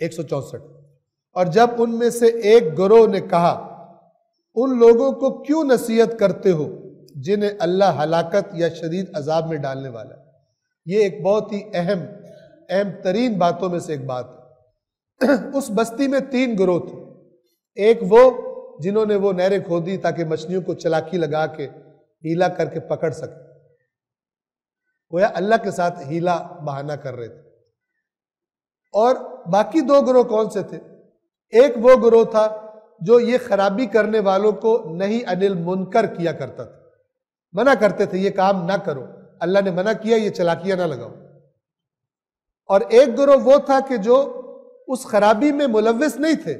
164۔ اور جب ان میں سے ایک گروہ نے کہا ان لوگوں کو کیوں نصیحت کرتے ہو جنہیں اللہ ہلاکت یا شدید عذاب میں ڈالنے والا ہے۔ یہ ایک بہت ہی اہم ترین باتوں میں سے ایک بات ہے۔ اس بستی میں 3 گروہ تھے۔ ایک وہ جنہوں نے وہ نہریں کھودی تاکہ مچھلیوں کو چلاکی لگا کے ہیلا کر کے پکڑ سکے، گویا اللہ کے ساتھ ہیلا بہانہ کر رہے تھے۔ اور باقی 2 گروہ کون سے تھے؟ ایک وہ گروہ تھا جو یہ خرابی کرنے والوں کو نہی عن المنکر کیا کرتا تھا، منع کرتے تھے یہ کام نہ کرو، اللہ نے منع کیا یہ چلاکیاں نہ لگاؤ۔ اور ایک گروہ وہ تھا کہ جو اس خرابی میں ملوث نہیں تھے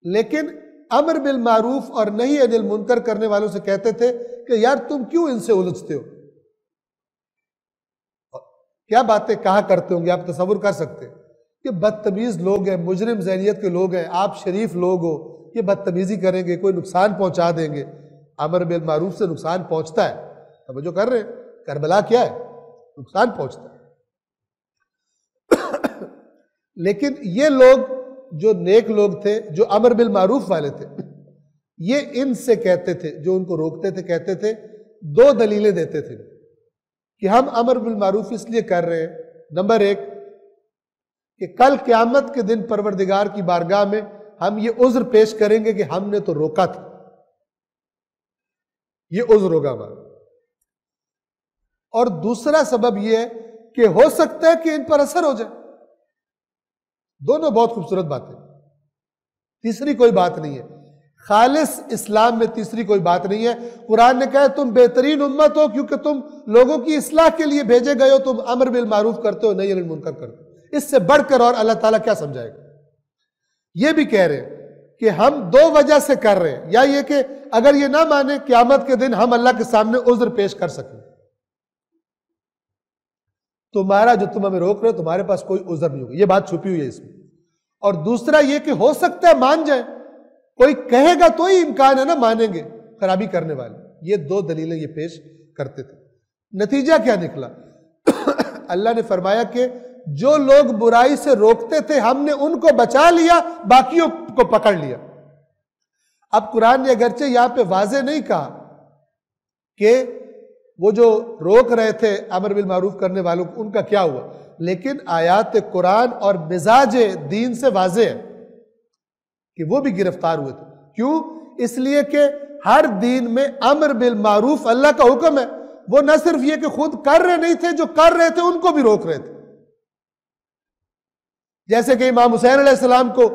لیکن امر بالمعروف اور نہی عن المنکر کرنے والوں سے کہتے تھے کہ یار تم کیوں ان سے الجھتے ہو، کیا باتیں کہا کرتے ہوں گے، آپ تصور کر سکتے کہ بدتمیز لوگ ہیں، مجرم ذہنیت کے لوگ ہیں، آپ شریف لوگ ہو، یہ بدتمیزی کریں گے، کوئی نقصان پہنچا دیں گے۔ امر بالمعروف سے نقصان پہنچتا ہے، توجہ کر رہے ہیں، کربلا کیا ہے، نقصان پہنچتا ہے۔ لیکن یہ لوگ جو نیک لوگ تھے، جو امر بالمعروف والے تھے، یہ ان سے کہتے تھے، جو ان کو روکتے تھے، کہتے تھے 2 دلیلیں دیتے تھے کہ ہم امر بالمعروف اس لیے کر رہے ہیں۔ نمبر 1 کہ کل قیامت کے دن پروردگار کی بارگاہ میں ہم یہ عذر پیش کریں گے کہ ہم نے تو روکا تھا، یہ عذر ہوگا ہمارا۔ اور دوسرا سبب یہ ہے کہ ہو سکتا ہے کہ ان پر اثر ہو جائے۔ دونوں بہت خوبصورت باتیں، تیسری کوئی بات نہیں ہے، خالص اسلام میں تیسری کوئی بات نہیں ہے۔ قرآن نے کہا تم بہترین امت ہو کیونکہ تم لوگوں کی اصلاح کے لیے بھیجے گئے ہو، تم امر بالمعروف کرتے ہو، نہی عن المنکر کرتے ہو۔ اس سے بڑھ کر اور اللہ تعالیٰ کیا سمجھائے گا؟ یہ بھی کہہ رہے ہیں کہ ہم 2 وجہ سے کر رہے ہیں، یا یہ کہ اگر یہ نہ مانے قیامت کے دن ہم اللہ کے سامنے عذر پیش کر سکیں، تمہارا جو تم ہمیں روک رہے ہو تمہارے پاس کوئی عذر نہیں ہوگا، یہ بات چھپی ہوئی ہے اس میں۔ اور دوسرا یہ کہ ہو سکتا ہے مان جائیں، کوئی کہے گا تو ہی امکان ہے نا مانیں گے خرابی کرنے والے۔ یہ 2 دلیلیں یہ پیش کرتے تھے۔ نتیجہ کیا نکلا؟ اللہ نے فرمایا کہ جو لوگ برائی سے روکتے تھے ہم نے ان کو بچا لیا، باقیوں کو پکڑ لیا۔ اب قرآن نے اگرچہ یہاں پہ واضح نہیں کہا کہ وہ جو روک رہے تھے امر بالمعروف کرنے والوں کو ان کا کیا ہوا، لیکن آیات قرآن اور مزاج دین سے واضح ہے کہ وہ بھی گرفتار ہوئے تھے۔ کیوں؟ اس لیے کہ ہر دین میں امر بالمعروف اللہ کا حکم ہے۔ وہ نہ صرف یہ کہ خود کر رہے نہیں تھے، جو کر رہے تھے ان کو بھی روک رہے تھے۔ جیسے کہ امام حسین علیہ السلام کو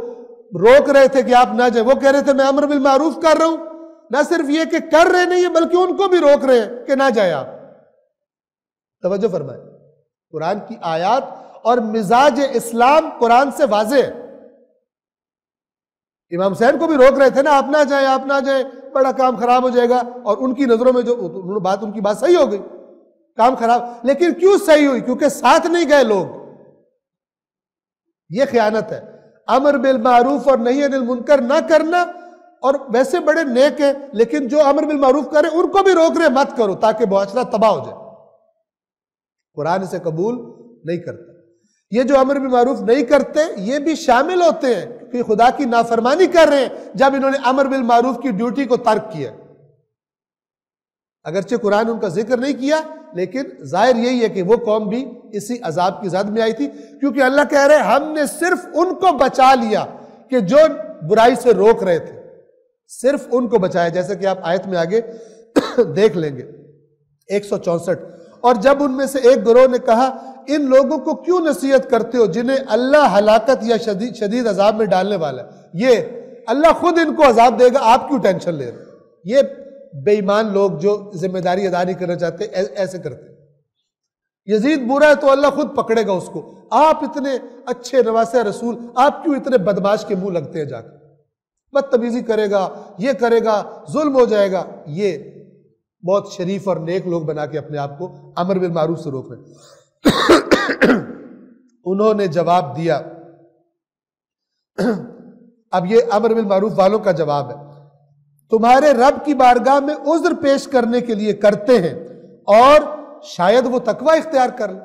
روک رہے تھے کہ آپ نہ جائیں، وہ کہہ رہے تھے میں امر بالمعروف کر رہا ہوں، نہ صرف یہ کہ کر رہے نہیں ہیں بلکہ ان کو بھی روک رہے ہیں کہ نہ جائیں آپ۔ توجہ فرمائیں، قرآن کی آیات اور مزاج اسلام قرآن سے واضح ہے۔ امام حسین کو بھی روک رہے تھے نا، آپ نہ جائیں، آپ نہ جائیں، بڑا کام خراب ہو جائے گا، اور ان کی نظروں میں جو ان کی بات صحیح ہو گئی، کام خراب۔ لیکن کیوں صحیح ہوئی؟ کیونکہ ساتھ نہیں گئے لوگ۔ یہ خیانت ہے، امر بالمعروف اور نہی عن المنکر نہ کرنا، اور ویسے بڑے نیک ہیں لیکن جو امر بالمعروف کریں ان کو بھی روک رہے مت کرو تاکہ معاشرہ تباہ ہو جائے۔ قرآن اسے قبول نہیں کرتا۔ یہ جو امر بالمعروف نہیں کرتے یہ بھی شامل ہوتے ہیں کہ خدا کی نافرمانی کر رہے ہیں جب انہوں نے امر بالمعروف کی ڈیوٹی کو ترک کیا۔ اگرچہ قرآن ان کا ذکر نہیں کیا لیکن ظاہر یہی ہے کہ وہ قوم بھی اسی عذاب کی زد میں آئی تھی، کیونکہ اللہ کہہ رہے ہم نے صرف ان کو بچا لیا کہ جو برائی سے روک رہے تھے، صرف ان کو بچایا، جیسے کہ آپ آیت میں آگے دیکھ لیں گے 164۔ اور جب ان میں سے ایک گروہ نے کہا ان لوگوں کو کیوں نصیحت کرتے ہو جنہیں اللہ ہلاکت یا شدید عذاب میں ڈالنے والا ہے، یہ اللہ خود ان کو عذاب دے گا، آپ کیوں ٹینشن لے رہے؟ یہ بے ایمان لوگ جو ذمہ داری ادا نہیں کرنا چاہتے ایسے کرتے۔ یزید برا ہے تو اللہ خود پکڑے گا اس کو، آپ اتنے اچھے نواسہ رسول، آپ کیوں اتنے بدماش کے منہ لگتے ہیں جا کر، بدتمیزی کرے گا، یہ کرے گا، ظلم ہو جائے گا۔ یہ بہت شریف اور نیک لوگ بنا کے اپنے آپ کو امر بالمعروف سے روک رہے ہیں۔ انہوں نے جواب دیا، اب یہ امر بالمعروف والوں کا جواب ہے، تمہارے رب کی بارگاہ میں عذر پیش کرنے کے لیے کرتے ہیں اور شاید وہ تقوی اختیار کر لیں۔